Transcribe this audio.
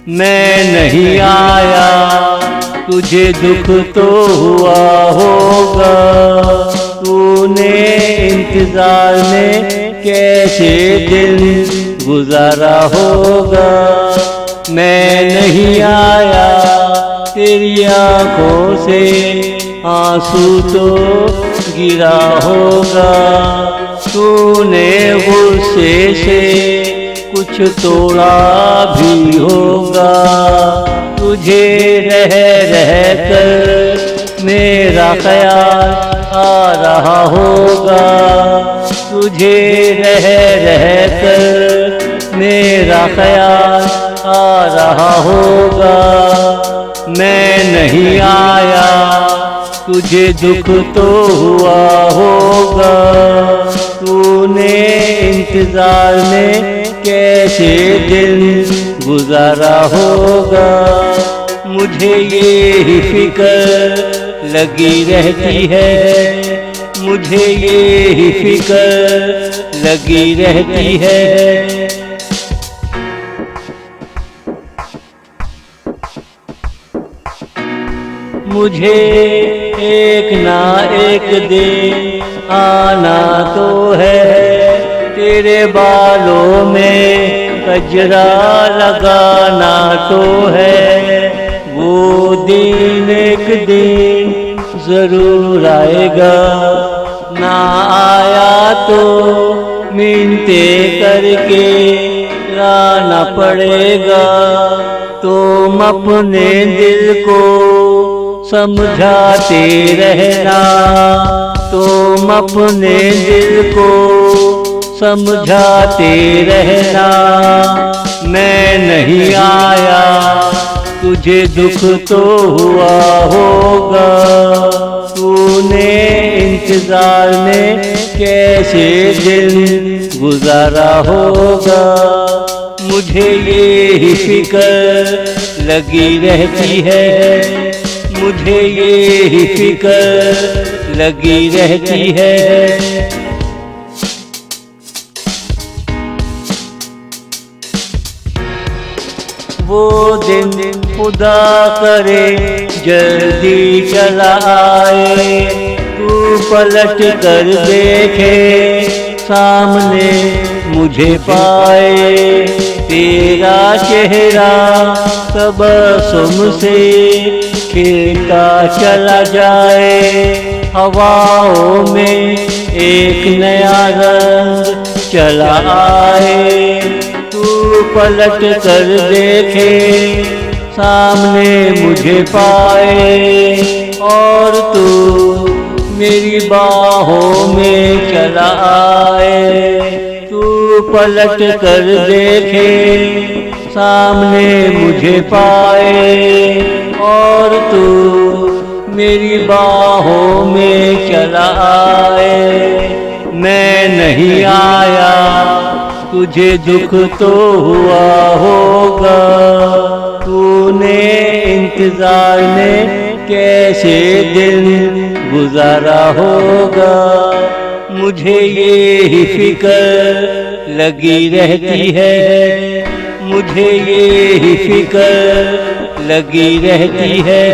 मैं नहीं आया तुझे दुख तो हुआ होगा, तूने इंतजार में कैसे दिन गुजारा होगा। मैं नहीं आया तेरी आँखों से आंसू तो गिरा होगा, तूने गुस्से से कुछ तोड़ा भी होगा। तुझे रह रह कर मेरा ख्याल आ रहा होगा, तुझे रह रह कर मेरा ख्याल आ रहा होगा। मैं नहीं आया तुझे दुख तो हुआ होगा, तूने इंतजार में कैसे दिन गुजारा होगा। मुझे ये ही फिक्र लगी रहती है, मुझे ये ही फिक्र लगी रहती है। मुझे एक ना एक दिन आना तो है, तेरे बालों में गजरा लगाना तो है। वो दिन एक दिन जरूर आएगा, ना आया तो मिन्नते करके लाना पड़ेगा। तुम अपने दिल को समझाते रहना, तुम अपने दिल को समझाते रहना। मैं नहीं आया तुझे दुख तो हुआ होगा, तूने इंतजार में कैसे दिन गुजारा होगा। मुझे ये ही फिक्र लगी रहती है, मुझे ये ही फिक्र लगी रहती है। वो दिन खुदा करे जल्दी चला आए, तू पलट कर देखे सामने मुझे पाए। तेरा चेहरा तबस्सुम से खिलता चला जाए, हवाओं में एक नया रंग चला आए। तू पलट कर देखे सामने मुझे पाए, और तू मेरी बाहों में चला आए। तू पलट कर देखे सामने मुझे पाए, और तू मेरी बाहों में चला आए। मैं नहीं आया तुझे दुख तो हुआ होगा, तूने इंतजार में कैसे दिन गुजारा होगा। मुझे ये ही फिक्र लगी रहती है, मुझे ये ही फिक्र लगी रहती है।